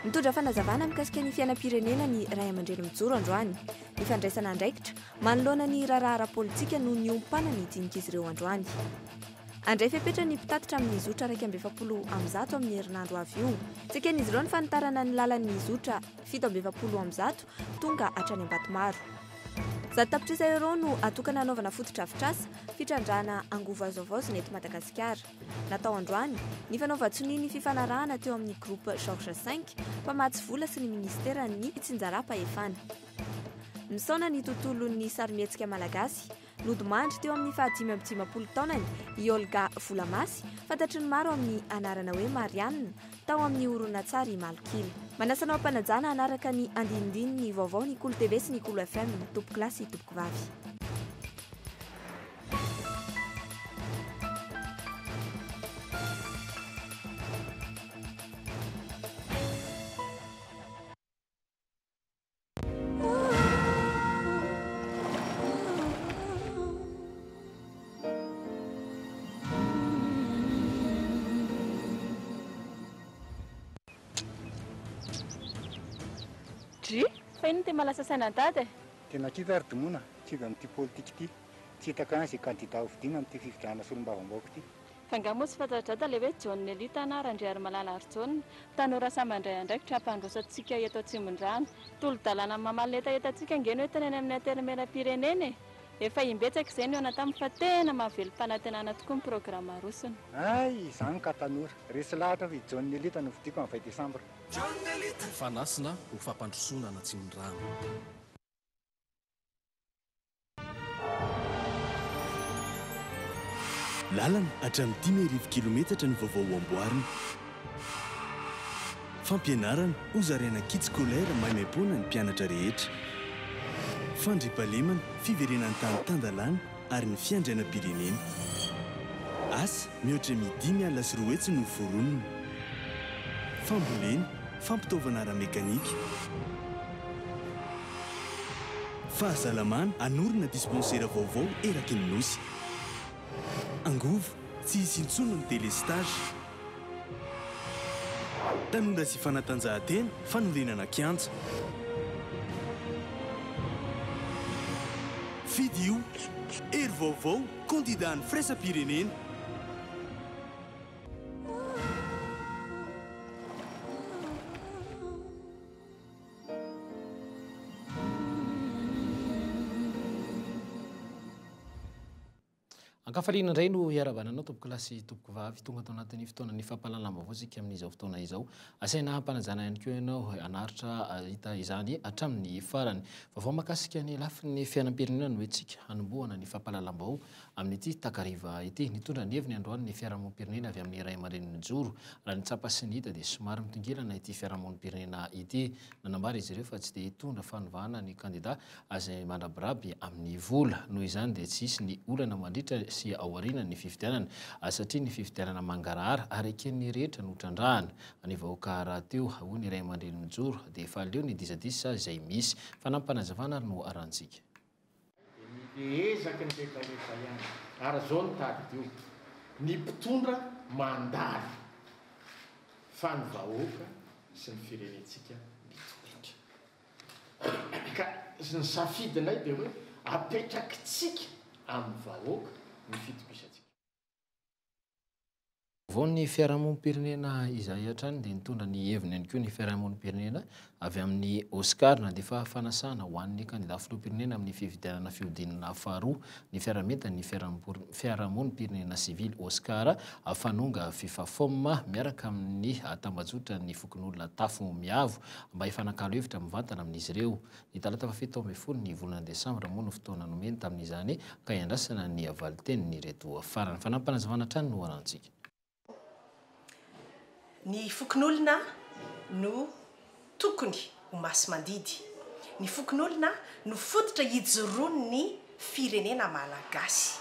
Mitondra fanazavana mikasika ny fiainam-pirenena ny Ray aman-dreny mijoro androany. Ny fandraisana andraikitra manoloana ny raharaha politika noho ny ompana ny dinika izy ireo androany. Andray fepetra ny mpitatitra amin'ny zotra 170 amin'ny herinandro avy io. Tseken'izy ireo ny fanitarana ny lalan'ny zotra 770 tonga hatrany Ambatomaro. 100 tapitrisa euro no atokana anaovana fototra-afitrasa fitrandrana angovo azoavaozy eto Madagasikara. Natao androany ny fanaovan-tsony ny fifanarahana teo amin'ny groupe Georges 5 mpamatsy vola sy ny ministera ny tsinjara-pahefana. Misaona ny tontolon'ny sarimihetsika malagasy. Lodimandry teo amin'ny 550 taonany i Olga Volamasy, fantatry ny maro amin'ny anarana hoe Marianne, tao amin'ny horonan-tsary Malok'ila. Manasanao ampanajana anaraka ny andinindiny ny vaovao ny Kolo TV sy ny Kolo FM, tompoko lahy sy tompoko vavy. Faino ty malasa saina dady e? Tena kita ary domona, kivy amin'ity politika ity. Tsy hitaka an'izay kandida hovidiana amin'ity fifidianana solombavam-baoko ity. Fa nga moa sy fantatra le hoe John Nelita anarandry ary malala ary John. Tanora samandray andraikitra hampandrosantsika eto Tsimondrano. Tolo-dalàna mamaly etaetantsika ngeny hoe teneny amin'ny aterimeram-pirenena e. Efa imbetsaka izay ny ona tamin'ny fa tena mahavelo-panantenana tokoa ny programa arosony. Ay, izany ka tanora. Resy lahatra fa John Nelita no vidiko amin'ny 20 Desambra. Fanasina ho fampandrosona na Tsimondrano. Lalana hatramin'ny 10,000 kilometatra ny vaovao amboarina. Fampianarana ho zaraina kit scolaire maimaimpona ny mpianatra rehetra. Fandriampahalemana fiverenan'ny tany tandalàna ary ny fiandrianam-pirenena. Asa mihoatra midimy alina sy roa hetsy no voronina. Fambolena, fampitaovana ara-mekanika. Fahasalamana anorina dispensera vaovao eraky ny nosy. Angovo tsy hisy intsony ny délestage. Tanora sy fanatanjahantena fanorenana kianja. Fidio, ery vaovao, candidat ny firaisam-pirenena. Ankafaliana indray no hiaravananao tompoko lahy sy tompoko vavy tonga tao anatin'ny fotoana ny fampalalam-baovao isika amin'izao fotoana izao. Asaina hampanajana ihany koa ianao hanaritra hita izany hatramin'ny farany. Vaovao mahakasika ny lafin'ny fiainam-pirenena no hoentsika hanombohana ny fampalalam-baovao amin'ity takariva ity. Nitondra ny heviny androany ny fiarahamonim-pirenena avy amin'ny Ray aman-dreny mijoro. Raha ny tsapa sy ny hita dia somary mitongilana ity fiarahamonim-pirenena ity. Nanambara izy ireo fa tsy dia hitondra fanovana ny kandida izay mandrabiraby amin'ny vola. Noho izany dia tsy hisy ny olana mandritra sy aoriana ny fifidianana satria ny fifidianana mangarahara ary eken'ny rehetra no trandrahana ny vahoaka raha teo hoy ny Ray aman-dreny mijoro dia efa leo ny disadisa izay misy fanampanazavana no arantsika. Ezaky ny rehetrarehetra ihany ary zao ny tady io ny mpitondra mandalo fa ny vahoaka sy ny firenentsika mitondra ka ny safidinay dia hoe apetrakitsika amin'ny vahoaka ny fitokisantsika. Vao ny fiarahamonim-pirenena izay hatrany dia nitondra ny heviny ihany koa ny fiarahamonim-pirenena avy amin'ny Oscar na dia efa fanasana ho an'ny kandida filoham-pirenena amin'ny fifidianana fihodinana faharoa ny fiarametana ny fiarahamonim-pirenena sivily Oscar fanonga FIFAFOM miaraka amin'ny tambazotra ny fokon'olona tafo miavo mba hifanakalo hevitra mivantana amin'izy ireo. Ny talata 7 ny volana Desambra moa no fotoana nomeny tamin'izany ka iandrasana ny avaliteny ny reto farany. Fanampanazavana hatrany no arantsika. Ny fokon'olona no tokony ho masy mandidy. Ny fokon'olona no fototra hijoroany ny firenena malagasy.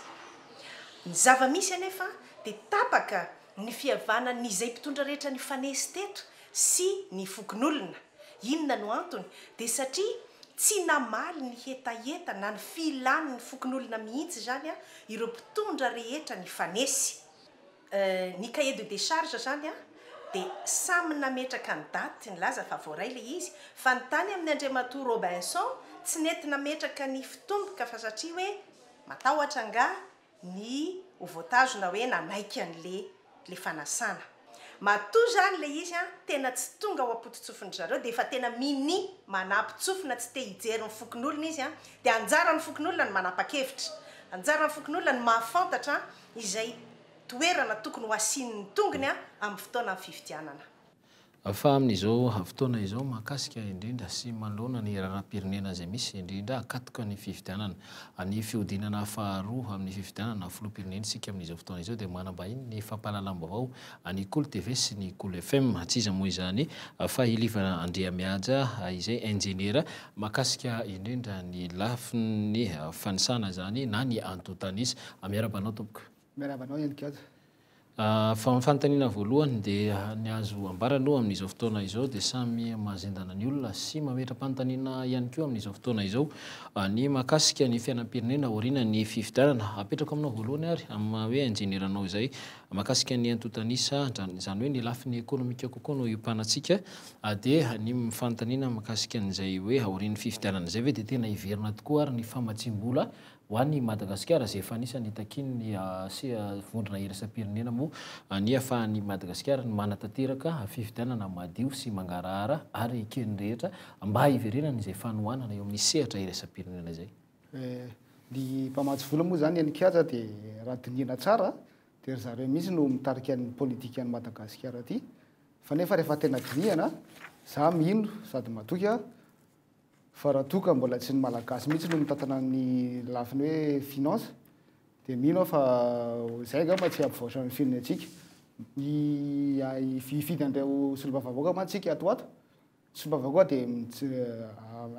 Ny zava-misy anefa dia tapaka ny fihavanan'izay mpitondra rehetra ny fanesy teto sy ny fokon'olona. Inona no antony? Dia satria tsy namaly ny hetaheta na ny filan'ny fokon'olona mihitsy zany ireo mpitondra rehetra ny fanesy. Ny cahier de décharge zany dia samy nametraka ny daty ny laza fa voaray le izy fa ny tany amin'ny Andriamatoa Robinson tsy nety nametraka ny fitomboka fa satria hoe matahotra nga ny voatazona hoe nanaiky an'le fanasana. Matoa zany le izy tena tsy tonga ao ampotitsofony zareo dia efa tena mini manampy-tsofina tsy te hijery ny fokon'olona izy dia anjara ny fokon'olona ny manapa-kevitra, anjara ny fokon'olona ny mahafantatra izay toerana tokony ho asian'ny tongony amin'ny fotoana ny fifidianana. Fa amin'izao fotoana izao mahakasika indrindra sy manoloana ny raharaham-pirenena izay misy indrindra akatoka ny fifidianana ny fihodinana faharoa amin'ny fifidianana filoham-pirenena sika amin'izao fotoana izao dia manambahiny ny fampahalalam-baovao ny Cool TV sy ny Cool FM tsy iza moa izany fa Ilivana Andriamiaja izay ingénieur mahakasika indrindra ny lafiny fanisana zany na ny antotanisa miarabanao tompoko. Miarabanao ihany koa. Fa fanontaniana voalohany dia ny azo ambarano amin'izao fotoana izao dia samy mahazendana ny olona sy mametra-panontaniana ihany koa amin'izao fotoana izao ny mahakasika ny fiainam-pirenena aoriana ny fifidianana apetrako aminao voalohany ary amin'ny hoe ingénieranao izay mahakasika ny antotanisa zany hoe ny lafiny ekonomika kokoa no iompanatsika dia ny fanontaniana mahakasika an'izay hoe aorian'ny fifidianana izay hoe dia tena hiverina tokoa ary ny famatsim-bola ho an'ny Madagasikara izay efa anisany takiny sy vondrona iraisam-pirenena moa ny ahafahan'ny Madagasikara ny manatanteraka fifidianana madio sy mangarahara ary kely rehetra mba hiverenana izay fanohanana eo amin'ny sehatra iraisam-pirenena izay. Ny mpamatsy vola moa zany Yanikaja dia raha dinihana tsara dia zareo mihitsy no mitarika ny politika any Madagasikara aty fa nefa rehefa tena dinihana za mino sady matoky fa raha toka mbola tsy ny malagasy mihitsy no mitantana ny lafiny hoe finance dia mino fa zay angamba tsy ampivoatra ny firenentsika hifidy an'ireo solombavavoaka mantsika atoato solombavavoaka dia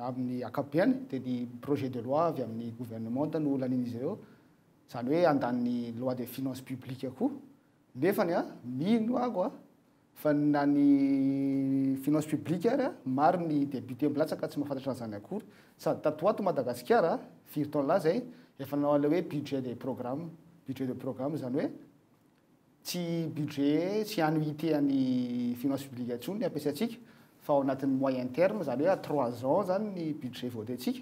amin'ny akapobeany dia ny projet de loi avy amin'ny gouvernement no lanin'izy ireo zany hoe andaniny loi de finance publique koa nefany mino ako fa na ny finance publique ary maro ny député milatsaka tsy mahafantatra an'izany akory sady tatoato Madagasikara firy taona laza zay efa nanao le hoe budget de programme zany hoe tsy budget tsy annuité any finance publique antsony ampiasaitsika fa ao anatin'ny moyen terme zany hoe 3 ans zany ny budget voatentsika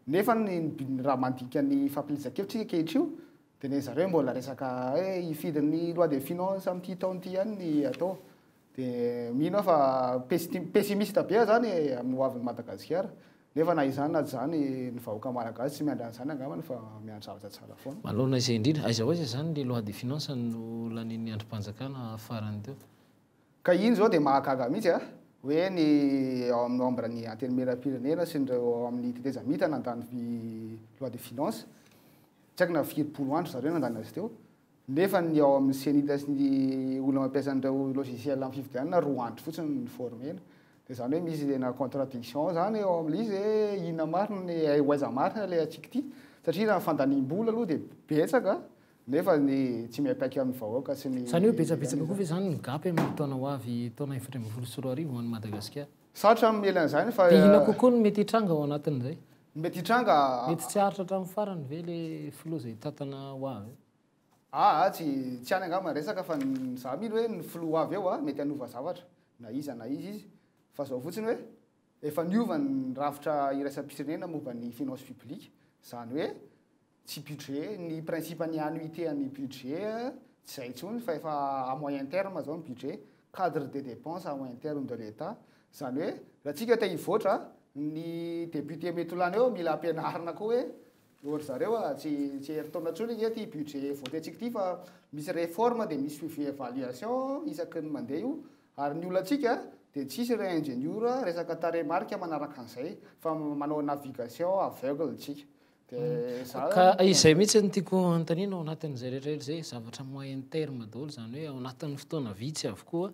nefa ny raha mandinika ny fampilizakevitsika kehitr'io dia ny zareo mbola resaka hoe hifidin'ny loi de finance amin'ity taon'ity ihany ny atao dia mino fa pessimiste be zany amin'ny hoavin'ny Madagasikara nefa na izany na zany ny vahoaka malagasy tsy miandra an'izany angambany fa miandraratra tsara foana. Malona izay indrindra aiza hoaiza zany ny loi de finance no lanin'ny androm-panjakana farany teo ka iny zao dia mahagaga mihitsy hoe ny ao amin'ny membre ny antenimieram-pirenena sy nireo amin'ny tetezamita nandany loi de finance tsy haiko na 20 andro zareo nandany azy teo nefa ny ao amin'ny senita sy ny olona mampiasa an'ireo logiciel amin'ny fifidianana 2 andro fotsiny ny formena dia zany hoe misy tena contradiction zany ao amin'ilay izy hoe inona marina ny hoaiza marina ilay atsika ity satria raha fandanim-bola aloha dia betsaka nefa ny tsy miaipaiky amin'ny vahoaka sy ny zany hoe betsabetsaka koa ve zany ny gapy amin'ny taona ho avy taona 2024 any Madagasikara sarotra amin'ny elan'izany fa dia ina kokoa no mety hitranga ao anatin'izay mety hitranga mety tsy haritra hatramin'ny farany ve le filoha izay tantana ho avy tsy any angamba resaka fa za mino hoe ny filoha avy eo mety hanova zavatra na iza izy fa zao fotsiny hoe efa niova ny rafitra iraisam-pirenena momba ny finance publique zany hoe tsy budget ny principe ny annuité ny budget tsy zay intsony fa efa à moyen terme zao ny budget cadre de dépense à moyen terme de l'État zany hoe raha tsika te hivoatra ny député mety ho lany eo mila ampianarina koa hoe ohatra zareo tsy herin-taona ntsony ety budget voatentsika ity fa misy réforme dia misy évaluation isaky ny mandeha io ary ny olantsika dia tsisy re ingénieur resaka taremarika manaraka an'izay fa manao navigation aveugle tsika dia ka izay mihitsy ny tiako antanina ao anatin'izay rehetrarehetra zay zavatra moyen terme daholo zany hoe ao anatin'ny fotoana vitsy avokoa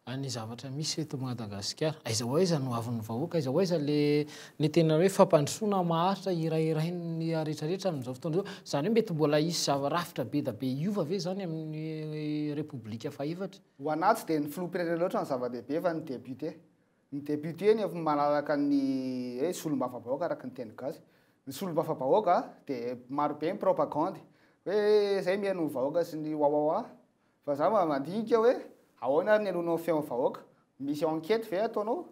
ny zavatra misy eto Madagasikara aiza hoaiza no avin'ny vahoaka aiza hoaiza le ny tena hoe fampandrosoana maharitra irairainy rehetrarehetra amin'izao fotoana izao zany hoe mety mbola hisy zavarafitra be da be iova ve zany amin'ny repoblika fahefatra ho anaty dia ny filoham-pirenena loatra ny zava-dehibe fa ny député ny efa manaraka ny hoe solombafa-bahoaka araka ny teny gasy ny solombafa-bahoaka dia marobe ny propagande hoe zay mihaino ny vahoaka sy ny wawawa fa za mandinika hoe ahoana ny alohanao feon'ny vahoaka misy enquête ve ataonao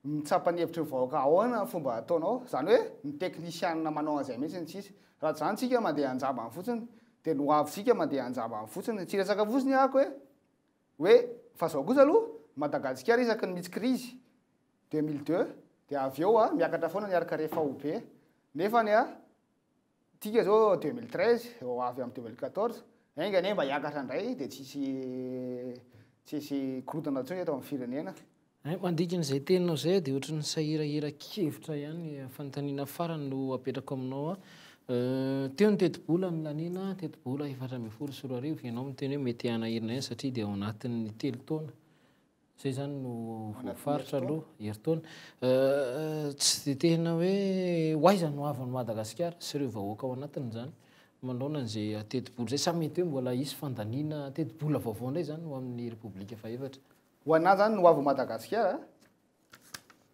mitsapany hevitra ny vahoaka ahoana fomba ataonao zany hoe ny teknisianina manao an'izay mihitsy tsisy raha zany tsika mandeha anjabany fotsiny dia no avitsika mandeha anjabany fotsiny tsy resaka fotsiny ahako hoe fa zao kosa aloha Madagasikara isaky ny misy crise 2002 dia avy eo miakatra foana niaraka rehefa obe nefa ny tika zao 2013 eo avy amin'ny 2014 engane mba hiakatra indray dia tsisy korotana ntsony eto amin'ny firenena mandikin'izay teninao zay dia ohatry ny sahirahira-kevitra ihany fanontaniana farany no apetrako aminao teo ny teti-bola milaniana teti-bola 420 ianao miteny hoe mety hanahirina ihany satria dia ao anatin'ny 3 taona zay zany no voafaritra aloha heritaona tsy dia tena hoe hoaiza no avy ny Madagasikara sy ireo vahoaka ao anatiny zany mandaona an'izay teti-bola zay sa mety hoe mbola isy fandaniana teti-bola vaovao indray zany ho amin'ny Repoblika Fahefatra ho anazy zany no avy Madagasikara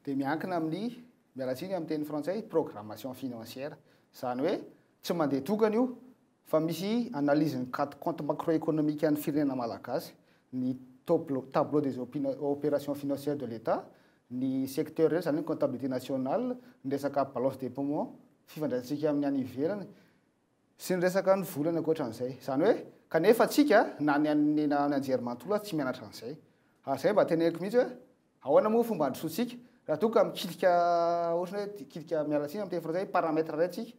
dia miankina amin'ny mialatsiny amin'ny teny frantsay programmation financière zany hoe tsy mandeha tokana io fa misy analyse ny compte macroéconomique an'ny firenena malagasy ny tableau des opérations financières de l'État ny secteur rehetra zany comptabilité nationale ny resaka balance de paiement fifandraisitsika amin'ny any ivelany sy ny resaka ny volana ankoatran'izay zany hoe kanefa atsika na ny anjerimanontolo tsy mianatra an'izay zay mba teneniko mihitsy hoe ahoana moa fomba androsotsika raha toka mikilika ohatrany hoe kilika mialatsiny amin'ny teny frantsay paramètre ray tsika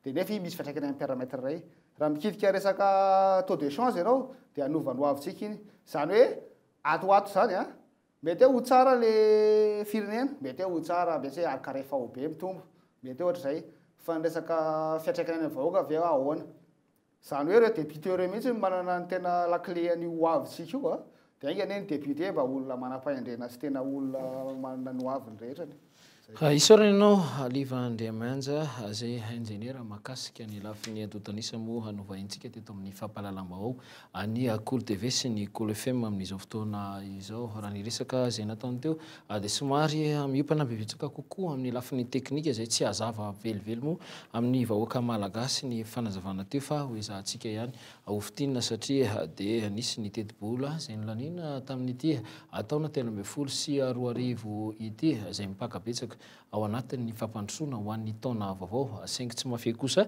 dia nefa misy fiatraikany amin'ny paramètre ray raha mikilika resaka taux de change ianao dia anovanoavitsika iny zany hoe atoato zany mety ho tsara le firenena mety ho tsara mety hoe arikarefa ho be mitombo mety ohatra zay fa ny resaka fiatraikany amin'ny vahoaka avy ahoana zany hoe reo député reo mihitsy manana ny tena lakle any ho avitsika io dia ingane ny député mba olona manam-pahendrena sy tena olona manana ny hoaviny rehetrany isaorana ianao Aliva Andriamanja zay ingénieur mahakasika ny lafiny antotanisa moa hanovaintsika teto amin'ny fampahalalam-baovao any Cool TV sy ny Cool FM amin'izao fotoana izao raha ny resaka zay nataony teo dia somary miopana bebetsaka kokoa amin'ny lafiny teknika zay tsy hazava velively moa amin'ny vahoaka malagasy ny fanazavana teo fa hoezahantsika ihany hofitinina satria dia nisy ny teti-bola zay nolanina tamin'ity ataona 2022 ity zay mipakabetsaka ao anatin'ny fampandrosoana ho an'ny taona vaovao saingy tsy mafy kosa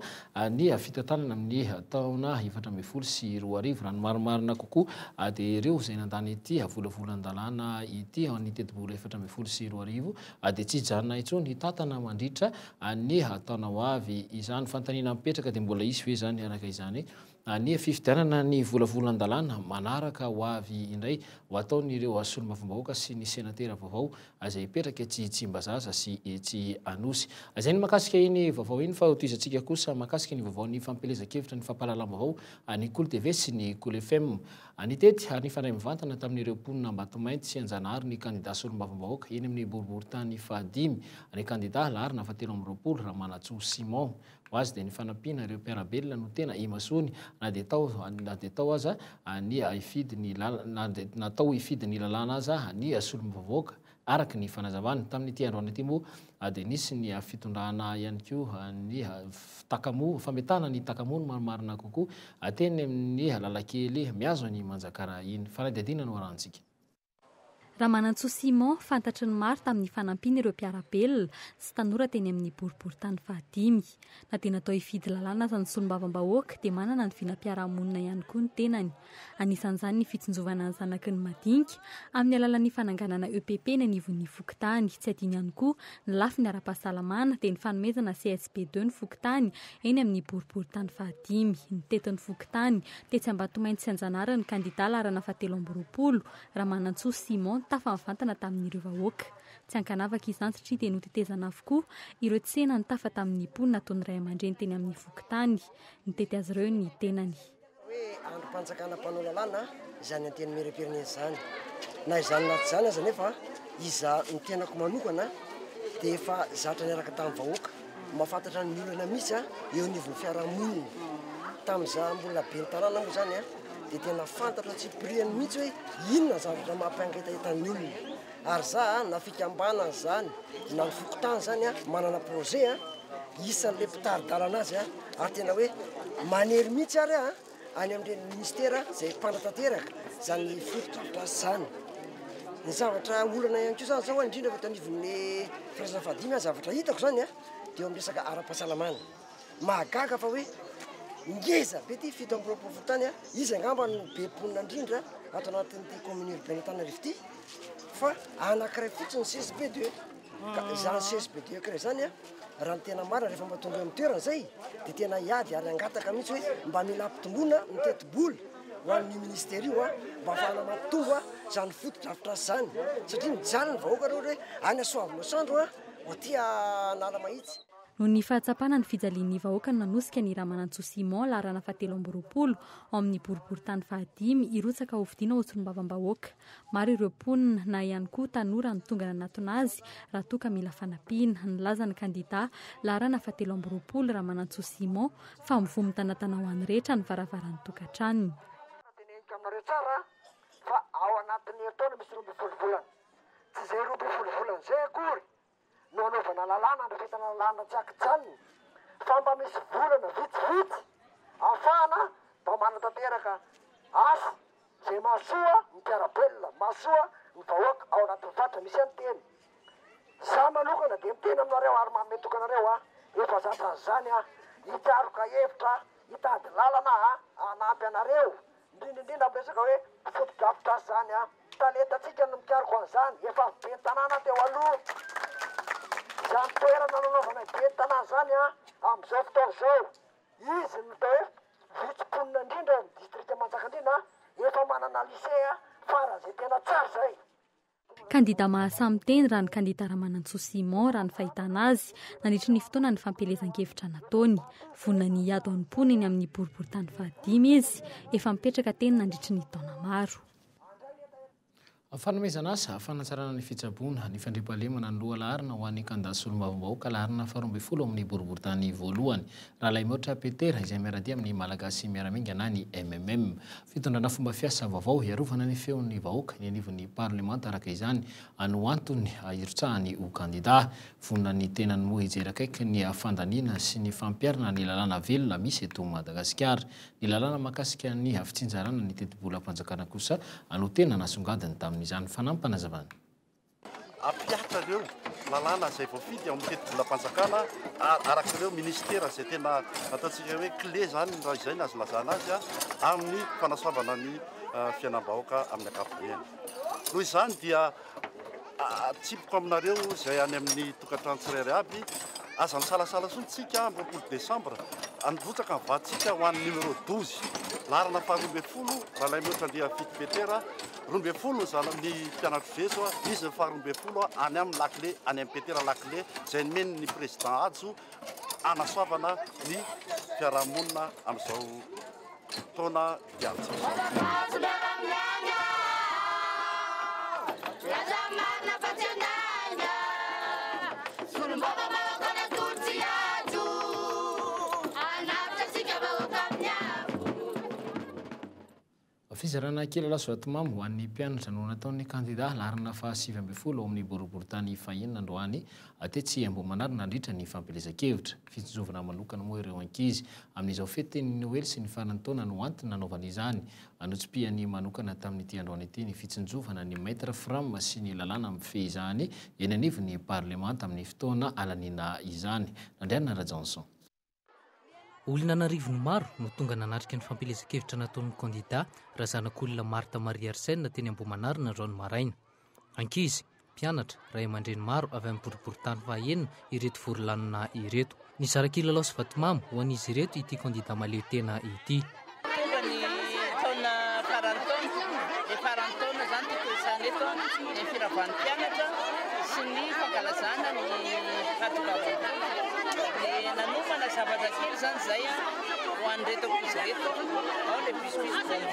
ny fitantanana amin'ny taona 2022 raha ny marimarina kokoa dia ireo zay nandany ity volavolan-dalàna ity ao amin'ny teti-bola 2022 dia tsy hijanona intsony tantana mandritra ny taona ho avy izany fantaniana mipetraka dia mbola isy hoe zany araka izany ny fifidianana ny volavolan-dalàna manaraka ho avy indray ho ataon'ireo solombavambahoaka sy ny senatera vaovao izay hipetraka tsy Tsimbazaza sy tsy Anosy zay ny makasika iny vaovao iny fa hotoizantsika kosa makasika ny vaovao ny fampelezan-kevitra ny fampahalalam-baovao ny Cool TV sy ny Cool FM nitety ny fandray mivantana tamin'ireo mponina Mbatomaity sy Anjanahary ny candidat solombavambahoaka eny amin'ny boriboritany fahadimy ny candidat laharina fahatelo amby roapolo Ramanatsoa Simon hoazy dia ny fanampiana ireo mpiarabelona no tena imasony na dia tao aza ny hifidy ny natao hifidy ny lalàna aza ny solombavambahoaka araka ny fanazavany tamin'ity androany ity moa dia nisy ny fitondrana ihany koa ny takamo fametana ny takamo no marimarina kokoa teny amin'ny lalakely miazo ny manjakara iny fanadiadiana no arantsika Ramanatsoa Simon fantatry ny maro tamin'ny fanampiana ireo mpiarabelona sy tanora teny amin'ny boriboritany fahadimy na dia natao hifidy lalàna aza ny solombavambahoaka dia manana ny vinam-piarahamonina ihany koa ny tenany anisan'izany ny fitsinjovana ny zanaky ny madinika amin'ny alalan'ny fananganana EPP ny anivon'ny Fokontany tsy adino ihany koa ny lafiny ara-pahasalamana dia ny fanomezana CSP2 ny Fokontany eny amin'ny boriboritany fahadimy ny tetin'ny Fokontany dia tsy Mbatomaity sy Anjanahary ny kandidat laharana fahatelo amby roapolo Ramanatsoa Simon tafa mivantana tamin'ireo vahoaka tsy ankanavaka izany satria dia notetezana avokoa ireo tsena ny tafa tamin'ny mponina ataon'ny Ray aman-dreny teny amin'ny Fokontany nitety azy ireo ny tenany hoe androm-panjakana mpanao lalàna izany anteny mirepirenena izany na izany naty izany aza nefa iza ny tenako manokana dia efa zatra niaraka tamin'ny vahoaka mahafantatra ny olana mihitsy eo anivon'ny fiarahamonina tamin'iza mbola be ny tanàna moa zany dia tena fantatra tsy priany mihitsy hoe inona zavatra mampiangaitahitan'ny olona ary za na fikambana zany na ny Fokontany zany manana projet isan'le mpitaridalana azy ary tena hoe manery mihitsy ary any amin'ireny ministera zay mpanatateraka zany fototrafitra zany ny zavatra olana ihany ko zany zao indrindra fa tanivon'ny firasana fahadimy zavatra hitako zany a dia amin'ny resaka ara-pahasalamana mahagaga fa hoe ngeza be ty fito amby roapolo tany a izy angamba no be ponina indrindra ato anatin'ity commune urbaine Tanarivo ty fa anankiray fotsiny CSP2 ka zany CSP2 kare zany a raha ny tena marina rehefa mahatonga amin'ny toerana zay dia tena hiady ary angataka mihitsy hoe mba mila ampitomboana miteti-bola ho an'ny ministera io a mba ahafahana mahatonga zany fotodrafitra zany satria mijaly ny vahoaka reo hoe any Soavinao Sandro a ho tia nala mahitsy. No ny fahatsapana ny fijalian'ny vahoaka no nanosika ny Ramanantsoa Simon larana 7 ao amin'ny boriboritany 5 irotsaka hovidiana otsolombavambahoaka. Maro ireo mponina na ihany koa tanora ny tonga nanatona azy raha toa ka mila fanampiana. Nilaza ny kandida larana 7 Ramanantsoa Simon fa mivomy tanatana ho an'ny rehetra ny varavaran'ny tokantranony. Tsara fa ao anatin'ny herintaona misy 12 volana tsy zay 12 volana zay akory no anaovana lalàna andrafetana lalàna tsy akijanony fa mba misy volana vitsivitsy ahafahana mba manatanteraka asa zay mahasoa ny mpiarabelona mahasoa ny vahoaka ao anatin'ny fatra misy any teny za manokana dia miteny aminareo ary mametokanareo a efa zatra zany a hitaroka hevitra hitady lalana anampy anareo indrindrindrindra amresaka hoe fotodrafitra zany a talentatsika no mikaroko an'izany efa be tanàna teo aloha zany toerana nanaovana be tanàna zany a amin'izao fotoana zao izy no tao hoe vitsim-ponina indrindra ny distrikta Manjakandriana efa manana lycée fara zay tena tsara zay. Kandida mahasamteny raha ny kandida Ramanantsoa Simon raha ny fahitana azy nandritry ny fotoana ny fampelezan-kevitra nataony. Vonona ny hiado ny mponiny amin'ny boriboritany 5 izy efa mipetraka teny nandritry ny taona maro. Fanomezana asa fanatsarana ny fitsaboana ny fandriampahalemana ny loha laharina ho an'ny kandida solombavambahoaka laharina 12 amin'ny boriboritany voalohany raha lay Motra Petera izay miaradia amin'ny malagasy miaraminga na ny MMM. Fitondrana fomba fiasa vaovao hiarovana ny feon'ny vahoaka ny anivon'ny parlemanta araka izany ano antony irotsahany ho kandida. Vonona ny tenany moa hijery akaiky ny fandaniana sy ny fampiarana ny lalàna velona misy eto Madagasikara. Ny lalàna mahakasika ny havitsinjarana ny teti-bola-panjakana kosa ano tena nasongadiny tamin'izany fanampana zavana. Apiatra reo lalàna izay voafidy amin'ny teti-bola-panjakana arak'ireo ministera izay tena ataontsika hoe clé zany raha izay ny azo lazana azy amin'ny fanasoavana ny fiainam-bahoaka amin'ny ankapobeny. Noho izany dia tsipiko aminareo izay any amin'ny tokantrano tsirairay aby aza misalasala sontsika 20 Desambra anovotsaka ny vatsika ho an'ny numéro 12 larana fa 12 raha lay Motra Fity Petera 12 zany ny mpianatro veso izy fa 12 any amin'ny lakle any amin'ny Petera lakle izay nomeny ny président ajo anasoavana ny fiarahamonina amin'izao taona hiatsika. Fizarana kely laso atomamo ho an'ny mpianatra no nataon'ny kandida larana fa 7 ao amin'ny boriboritany fahiny androany atetsy Ambohimanary nandritra ny fampelezan-kevitra. Fitsinjovana manokana moa ireo ankizy amin'izao fety ny Noely sy ny farany taona no antony nanaovana izany. Anotsim-piany manokana tamin'ity androany ity ny fitsinjovana ny maître Fram sy ny lalàna mifehy izany eny anivon'ny parlemanta amin'ny fotoana alanina izany. Nandriana Rajanson. Olona narivony maro no tonga nanatrika ny fampelezan-kevitra nataon'ny kandida raha zanak'olona Marta Maria Arsène teny Ambohimanary nandroany maraina. Ankizy, mpianatra, ray aman-dreny maro avy amin'ny boriboritany fahaenina ireto vorolanona ireto. Ny zarak'ilalao sy vatomamo ho an'izy ireto ity kandida maleo tena ity. Tonga ny taona farantaona zany tokoisany eto ny firavan'ny mpianatra sy ny fankalazana ny fahatokavana. Nanomana zavatra kely zany zay ho an'ireto ankizy reto ao le biscuit bonbon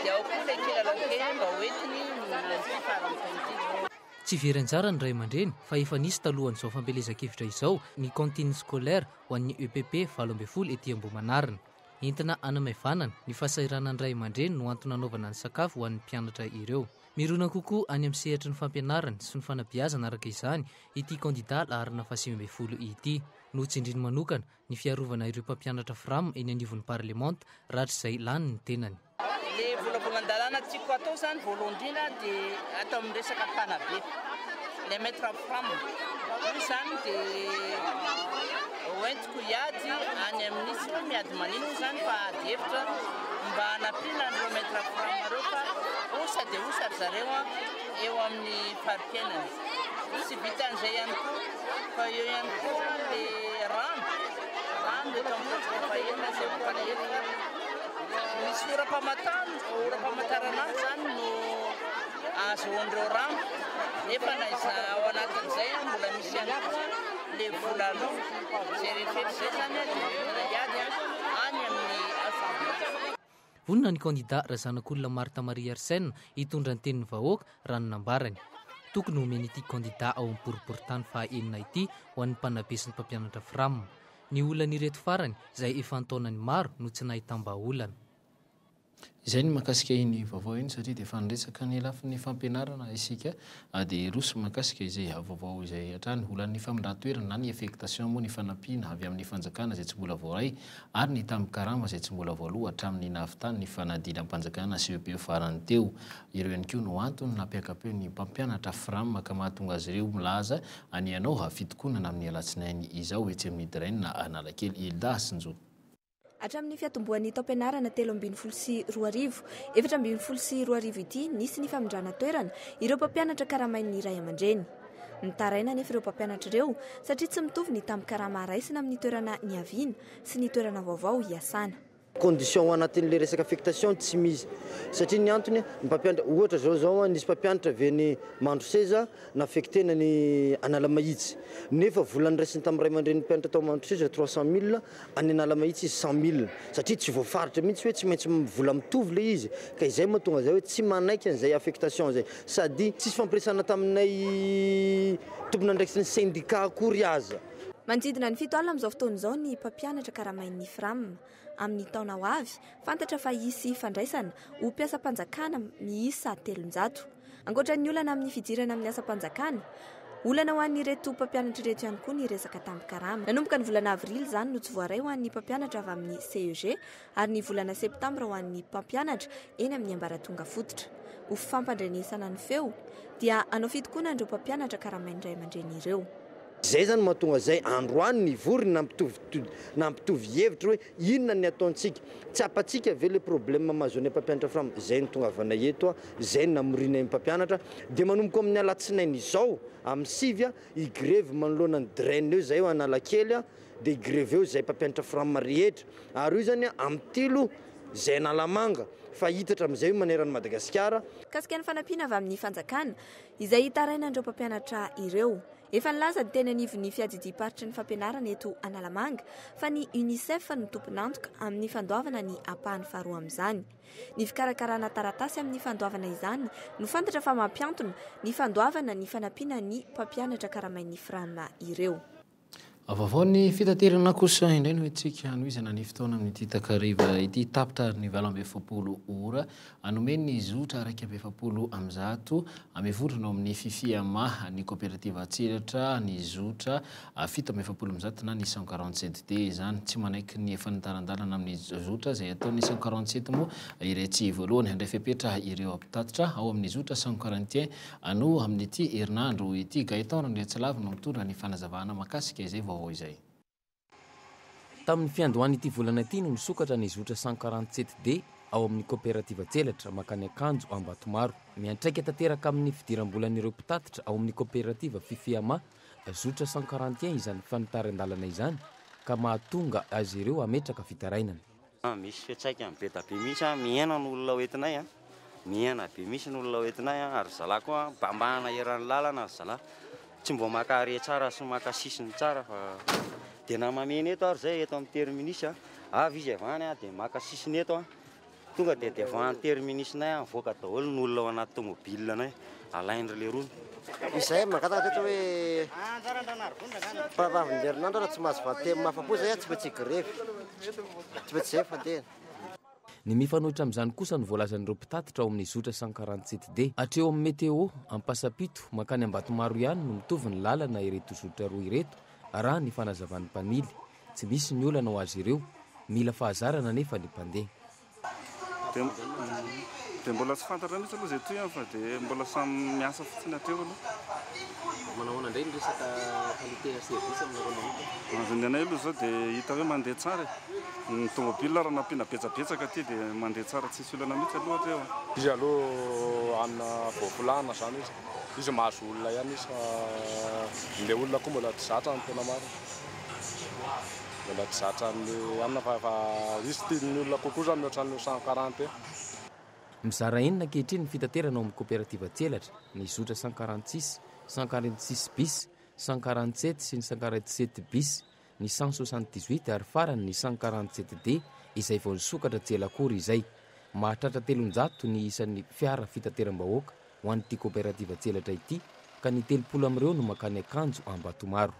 dia ao koa le kilalao kely mba hoentiny farantaona. Tsy very anjara ny ray aman-dreny fa efa nisy talohan'izao fampelezan-kevitra izao ny cantine scolaire ho an'ny EPP 12 ety Ambohimanarina. Entina hanamaivanana ny fahasahiranan'ny ray aman-dreny no antony nanaovana ny sakafo ho an'ny mpianatra ireo. mirona kokoa any amin'ny sehatra ny fampianarany sy ny fanabeazana araka izany ity kandida laharana fa20 ity no tsindriny manokana ny fiarovana ireo mpampianatra fram eny anivon'ny parlemanta rahatr' izay lany ny tenany. Le volavolan-dalàna tiako atao zany voalohany indrindra dia atao amin'ny resaka mpanabe le maître fram io zany dia hoentiko hiady any amin'ny tsy hoe miady manino zany fa adihevitra mba hanampiana an'ireo maître fram areo fa osa dia osa ry zareo eo amin'ny fari-piainana sy vitan'izay ihany koa fa eo ihany koa le rano eto amin'ny fahirina izay mampalahelo misy ora-pamantarana zany no azoan'ireo rano nefa na iza ao anatin'izay mbola misy ihany koa le vola aloha zay rehetrarehetra zay zany dia iady any amin'ny assemblée. Vonona ny kandida razanak'olona Marta Maria Arsène hitondra ny tenin'ny vahoaka raha ny nambarany. Tokony homeny ity kandida ao amin'ny boriboritany fahaenina ity ho an'ny mpanabe sy ny mpampianatra fram. Ny olana ireto farany izay efa antaonany maro no tsy nahitamba-olana. Izay ny makasika iny vaovao iny satria dia fanresaka ny lafin'ny fampianarana isika dia roso makasika izay vaovao izay hatrany olan'ny famindratoerana na ny affectation moa ny fanampiana avy amin'ny fanjakana izay tsy mbola voaray ary ny tambikarama izay tsy mbola voaloha hatramin'ny navitany ny fanadina mpanjakana CEP farany teo. Ireo ihany koa no antony nampiakapeo ny mpampianatra fram ka mahatonga azy ireo milaza any ianao fitokonana amin'ny alatsinainy izao etsy amin'ny draina Analakely Hilda Asinjo. Hatramin'ny fiatomboan'ny taom-pianarana 13 sy 14 ity nisy ny famindrana toerana ireo mpampianatra karamain'ny ray aman-dreny. Nitaraina nefa ireo mpampianatra ireo satria tsy mitovy ny tambikarama raisina amin'ny toerana niaviana sy ny toerana vaovao hiasana. Condition anatin'le resaka affectation tsy misy satria ny antony mpampianatra ohatra zao nisy mpampianatra veny mandro seza na affectena ny Analamahitsy nefa volany raisiny tamin'ny ray aman-dreny mpianatra tao mandro seza 300 000 any Analamahitsy izy 100 000 satria tsy voafaritra mihitsy hoe tsy maintsy vola mitovy le izy ka izay mahatonga zay hoe tsy manaiky an'izay affectation zay sady tsisy fampiresana taminay tompona andraikitry ny syndicat akory aza. Manodidina ny 7 alina amin'izao fotoana izao ny mpampianatra karamain'ny fram. Amin'ny taona ho avy fantatra fa hisy fandraisana ho mpiasam-panjakana miisa 300. Ankoatra ny olana amin'ny fidirana amin'ny asam-panjakana, olana ho an'ny reto mpampianatra reto ihany koa ny resaka tambikarama. Nanomboka ny volana avrily zany no tsy voaray ho an'ny mpampianatra avy amin'ny CEG ary ny volana septambra ho an'ny mpampianatra eny amin'ny ambaratonga fototra. Ho fampandrenesana ny feo dia anao fitokonana ireo mpampianatra karamain'ny ray aman-dreny ireo. Zay zany mahatonga zay androany ny vory nampitovy hevitra hoe inona ny ataontsika tsy apatsika ve le problème mahazoany mpampianatra fram zay ny tonga avana eto zay ny namorina mpampianatra dia manomboka amin'ny alatsinainy izao amin'ny sivy igrevy manoloana ny draine eo zay ho Analakely dia igrevy eo zay mpampianatra fram rehetra ary io zany amin'ny tilo zay Analamanga fa hitatra amin'izay maneran'ny Madagasikara. Kasika ny fanampiana avy amin'ny fanjakana izay hitaraina ireo mpampianatra ireo. Efa nilaza ny teny anivon'ny fiadidim-paritry ny fampianarana eto Analamanga fa ny UNICEF no tompon'antoka amin'ny fandoavana ny ampahany faharoa amin'izany. Ny fikarakarana taratasy amin'ny fandoavana izany no fantatra fa mampiantona ny fandoavana ny fanampiana ny mpampianatra karamain'ny fram ireo. Vaovao ny fitaterana kosa indray no etsika anoizana ny fotoana amin'ity takariva ity tapitra ny 27 ora anome ny zotra araiky 70 amzato amevorona amin'ny fifiama ny coopérative atselatra ny zotra 70 amzato na ny 147 D izany tsy manaiky ny efa nitarandalana amin'ny zotra izay atao ny 147 moa iretsy voalohany handray fepetra ireo ampitatitra ao amin'ny zotra 141 ano amin'ny ity herinandro ity Gaëtan Randriatsilava no mitondra ny fanazavana makasika izay izay. Tamin'ny fiandohany ity volana ity no nisokatra ny zotra 147D ao amin'ny coopérative atselatra makany akanjo Ambatomaro. Miantraika tanteraka amin'ny fidiram-bolan'ireo mpitatitra ao amin'ny coopérative fifiama zotra 141 izany fanitaran-dalana izany ka mahatonga azy ireo ametraka fitarainana. Misy fiatsaika be da be mihitsy miaina n'olona hoentinay miaina be mihitsy n'olona hoentinay ary zalako bambahana eran'ny lalana zala tsy mbo makahare tsara sy makasisiny tsara fa dia namameny eto ary zay eto amin'ny terminisy avy izy avany dia makasisiny eto tonga dia devan'ny terminisinay voaka daholo ny olona ao anaty tomobile anay alaindry le rony izay makataka teto hoe pararavin-derinandro raha tsy mahazo vatemy mafapo zay tsy maintsy grevy tsy maintsy zay fandeha. ny mifanohitra amin'izany kosa ny voalazan'ireo mpitatitra ao amin'ny zotra 147D atreo amin'ny météo ampasapito mankany Ambatomaro ihany no mitovy ny lalana ireto zotra roa ireto raha ny fanazavan'ny mpanily tsy misy ny olana ho azy ireo mila fahazarana nefa ny mpandeha dia mbola tsy fantatra mihitsy aloha zay toy fa dia mbola samy miasa fotsiny atreo aloha manahoana indray ny resaka qualité ya service aminareo manokana azony anay aloha zao dia hita hoe mandeha tsara ny tomobile raha nampiana betsabetsaka aty dia mandeha tsara tsisy olana mihitsy aloha atreo izy aloha amina voavolana zany izy mahazo olona ihany izy le olona koa mbola tsy zatra ny tena maro mbola tsy zatra ny amina fa izy tian'ny olona kokoa zany mihoatran'ny 140 mizara enina ankehitriny ny fitaterana ao amin'ny coopérative tselatra ny zotra 146 146 bis 147 sy ny 147 bis ny 178 ary farany ny 147D izay vao nisokatra tselakory izay mahatratra 300 ny isan'ny fiara fitateram-bahoaka ho an'ity coopérative tselatra ity ka ny 30 amin'ireo no makany akanjo Ambatomaro.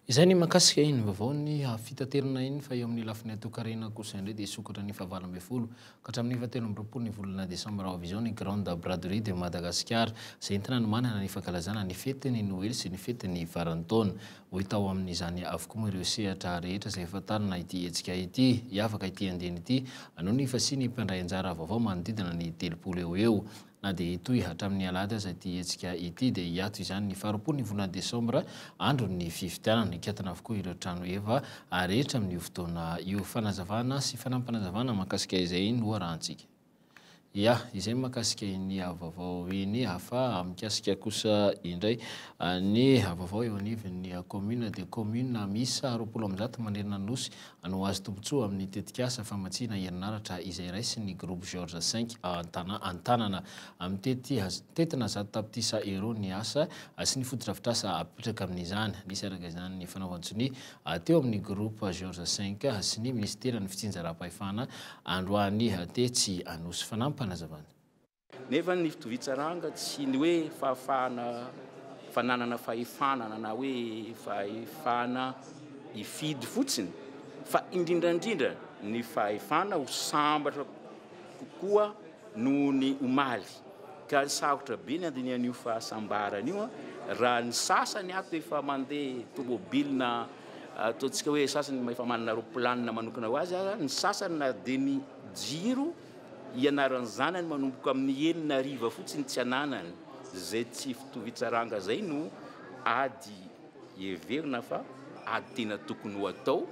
Izay ny makasika iny vaovao ny fitaterana iny fa eo amin'ny lafiny atokarena kosa indray dia sokatra ny 7 ka hatramin'ny 17 ny volana Desambra ao vision ny grande braderie de Madagascar izay entina no manana ny fankalazana ny fetiny Noël sy ny fetiny varantaona ho hita ao amin'izany avokoa moa ireo sehatra rehetra izay fatarina ity hetsika ity hiavaka ity andeny ity noho ny fasi ny mpandray anjara vaovao manodidina ny 30 eo na dia itoy hatramin'ny alady aza ity hetsika ity dia hiato izany ny 20 ny volana Desambra andro ny fifidianana nikatana avokoa ireo trano eva rehetra amin'ny fotoana io fanazavana sy fanampanazavana makasika izay iny ho arahantsika. Ya, izay makasika iny vaovao iny hafa mikasika kosa indray ny vaovao eo anivon'ny commune de commune misy 20 manerana nosy no azo tombotsoa amin'ny tetikasa famatsiana herinaratra izay raisy ny groupe George 5 antanana amin'ny tetina 100 tapitrisa euro ny asa sy ny fotodrafitrasa apetraka amin'izany nisy araka izany ny fanaovantsony teo amin'ny groupe George 5 sy ny ministera ny fitsinjaram-pahefana androany tetsy anosy fanampa nefa ny fitovitsaranga tsy ny hoe fananana fahefanana na hoe fahefana ifidy fotsiny fa indrindrandrindra ny fahefana ho sambatra kokoa noho ny omaly ka sarotra be ny andinian'io fahasambarana io raha ny sasany ato efa mandeha tomobilina ataontsika hoe sasany efa manana roplanina manokana ho azy ny sasany na dia ny jiro ianaran'ny zanany manomboka amin'ny 9 fotsiny tsy ananany zay tsy fitovitsaranga zay no ady heverina fa ady tena tokony ho atao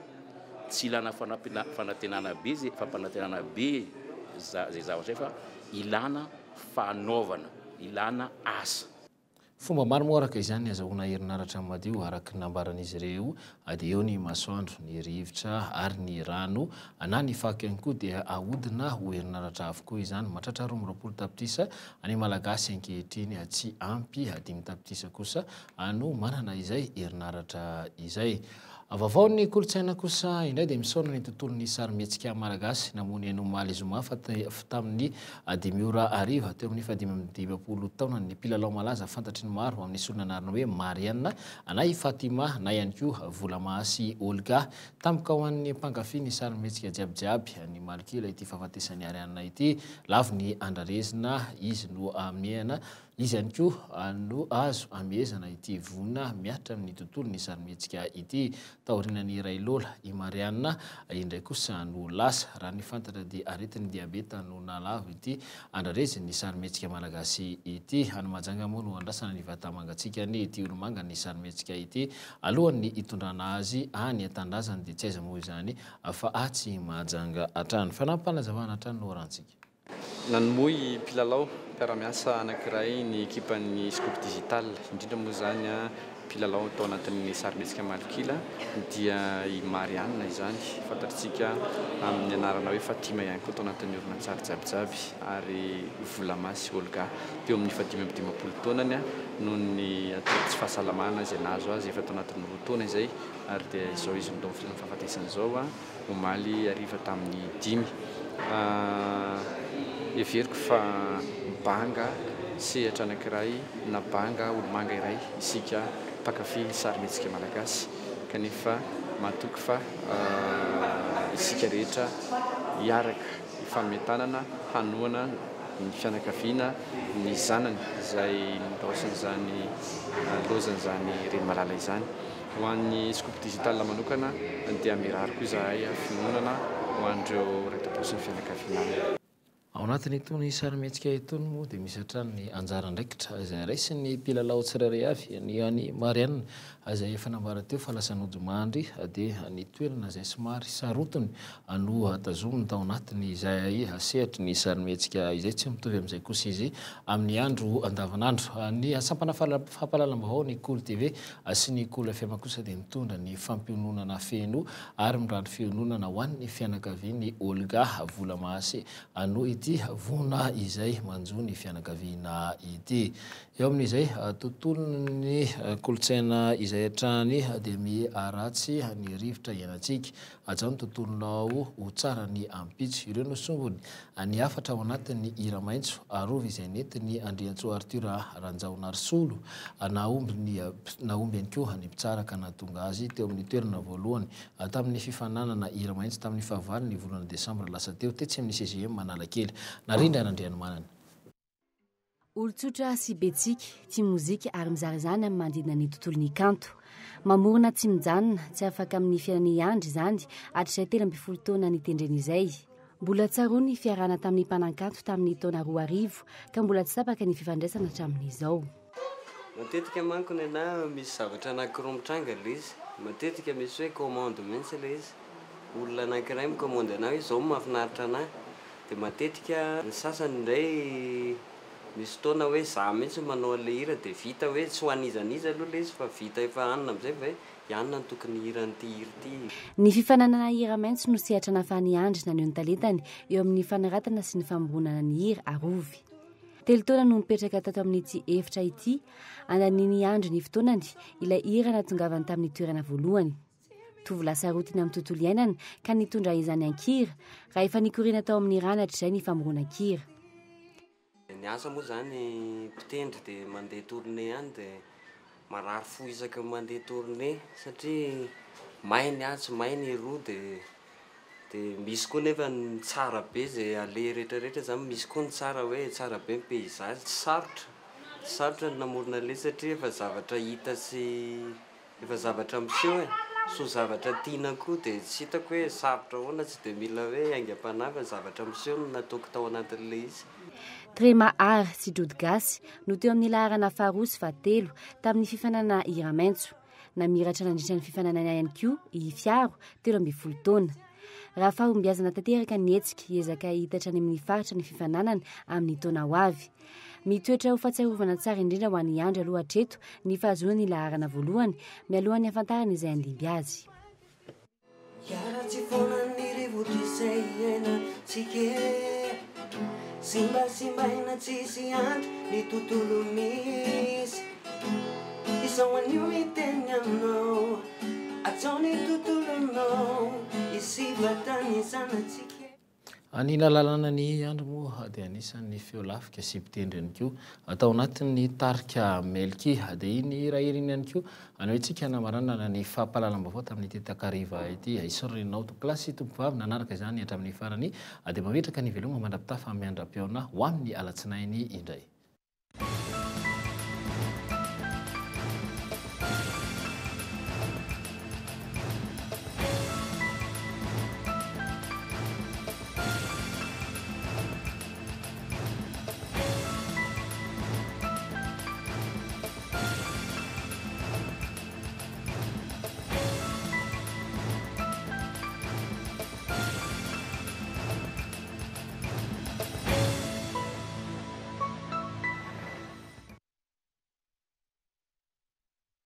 tsy ilana fanantenana be zay fampanantenana be zay zavatra fa ilana fanaovana ilana asa. Fomba maro moa araka izany azahoana herinaratra madio araka nambaran'izy ireo dia eo ny masoandro ny rivotra ary ny rano na ny faky ihany koa dia ahodina ho herinaratra avokoa izany mahatratra 12 tapitrisa any malagasy ankehitriny tsy ampy 5 tapitrisa kosa no manana izay herinaratra izay. Vaovao ny kolotsaina kosa indray dia misaona ny tontolon'ny sarimihetsika malagasy namony Anomaly Zoma fa tamin'ny 2010 teo amin'ny 15 taona ny mpilalao malaza fantatry ny maro amin'ny solona anarana hoe Marianna na i Fatima na ihany koa Volamasy Olga tampoka ho an'ny mpankafy ny sarimihetsika jiabijiaby ny Malkila ity fahafatesany Arianna ity lavy ny andrarezina izy no amiana izy ihany koa no azo amiezana ity vona miatra amin'ny tontolon'ny sarimihetsika ity taorinan'ny iray lola i Marianna indray kosa no lasa raha ny fantatra dia aretin'ny diabeta no nalavo ity andrareziny sarimihetsika malagasy ity hanymajanga moa no andrasana ny vatamangatsika ny ity olomanga ny sarimihetsika ity alohan'ny itondrana azy any atandrazany dia tsy aiza moa izany fa atsy majanga atrano fanampanazavana atrano no arantsika. Nanomoy mpilalao mpiara-miasa anankiray ny ekipan'ny Scoop Digital indrindra moa zany mpilalao tao anatin'ny sarimihetsika Malkila dia i Marianna izany fantatritsika amin'ny anarana hoe Fatima ihany koa tao anatin'ny orinantsary jiabijiaby ary Volamasy Olga teo amin'ny 15 taonany noho ny tsy fahasalamana izay nahazo azy efa tao anatin'ny 2 taona izay ary dia izao izy ndao ny fahafatesany izao omaly ariva tamin'ny 5 everiko fa banga sehatra anankiray na banga olomanga iray isika mpankafy sarimihetsika malagasy kanefa matoky fa isika rehetra hiaraka ifanometanana hanoana ny fianakaviana ny zanany izay nitaosin'izany lozan'izany reny malala izany ho an'ny scope digital manokana dia mirary koa izahay finoanana ho an'ireo raitaposin'ny fianakaviana ao anatin' itony sarymetsika itony moa dia misy hatrany anjara ndraikitra izay raisy ny mpilalao tsirairay avy ny any Marianina izay efa nambara teo fa lasa nojomandry dia ny toerana izay somary sarotony no tazominy tao anatiny izay sehatra ny sarymetsika izay tsy mitovy amin'izay kosa izy amin'ny andro andavanandro. Ny sampana fampalalam-baovao ny Cool TV sy ny Cool FM kosa dia mitondra ny fampiononana feno ary mirandro fiononana ho an'ny fianakaviany Olga Volamasy no ity vona izay manjo ny fianakaviana ity. Eo amin'izay tontolon'ny kolotsaina izay hatrany dia miaratsy ny rivotra iainantsika atsao ny tontolonao ho tsara ny ampitso ireo no sombony ny afatra ao anatin'ny hira maitso arovy izay nentiny Andriantsoa Arthur Ranjaonarisolo naomby ihany koa ny mpitsaraka nahatonga azy teo amin'ny toerana voalohany tamin'ny fifananana hira maitso tamin'ny fahavalo ny volana Desambra lasa teo tetsy amin'ny CGM Manalakely narindra nandrianomanana. Olotsotra sy betsika tia mozika ary mizara izany amin'ny manodidina ny tontolon'ny kanto. Mamorona tsy mijanona, tsy afaka amin'ny fiainany andry izany hatrizay 12 taona nitendreny izay. Mbola tsaroa ny fiarana tamin'ny mpanan-kanto tamin'ny taona 2000 ka mbola tsy tapaka ny fifandraisana hatramin'izao. Matetika manko nena misy zavatra anankiroa mitranga ilay izy. Matetika misy hoe commande mihitsy ilay izy. Olona anankiray mikomandy anao izao mahafinaritra anahy. Dia matetika ny sasany indray misy fotoana hoe za mihitsy manao an'ilay hira dia vita hoe tsy ho an'izaniza aloha ilay izy fa vita efa anina amin'izay fa hoe ianona ny tokony hiran'ity hira ity. Ny fifananana hira maitso no sehatra nafahany andry naneho ny talentany eo amin'ny fanaratana sy ny famoronana ny hira arovy. 3 taona no mipetraka tato amin'ity efitra ity, andaniny andro ny fotoanany ilay hira natongavany tamin'ny toerana voalohany. Tovolahy sarotiny amin'ny tontolo iainana ka nitondra izany ankira raha efa nikorina tao amin'ny rano hatrizay ny famorona-kira. Ny asa moa zany mpitendry dia mandeha tournée ihany dia marary fo isaka mandeha tournée satria mainy atsy mainy roa dia misy koa nefa ny tsara be izay ale rehetrarehetra zany misy koa ny tsara hoe tsara be ny paysage tsy sarotra ny namorona le satria efa zavatra hita sy efa zavatra miseho so zavatra tiana koa dia tsy hitako hoe sarotra hoana tsy dia mila hoe aingam-panahy fa zavatra miseho no nataoko tao anatin'le izy. Trema Ary sy Drody Gasy no teo amin'ny laharana 2 sy 3 tamin'ny fifanana hira maitso. Namiratra nandritra ny fifananana ihany koa i Fiaro 13 taona. Raha fahombiazana tanteraka ny hetsika hiezaka hitatra any amin'ny faritra ny fifananana amin'ny taona ho avy. Mitoetra ho fahatsiarovana tsara indrindra ho an'ny andro aloha hatreto ny fahazoana ny laharana voalohany mialohan'ny hafantarana izay andimby azy. Simbasimbaina tsisy andro ny tontolo misy izao anio miteny aminao atsao ny tontolonao isivatany zanatsika. Ny lalàna ny andro moa dia anisan'ny feo lafika sy mpitendry ihany koa atao anatin'ny tarika Melky dia iny raha iriny ihany koa anao itsika namaranana ny fampahalalam-baovao tamin'ity takariva ity isorinao to klasy tompom-pavy nanaraka izany hatramin'ny farany dia mametraka ny veloma mandrapitafa miandram-peona ho amin'ny alatsinainy indray.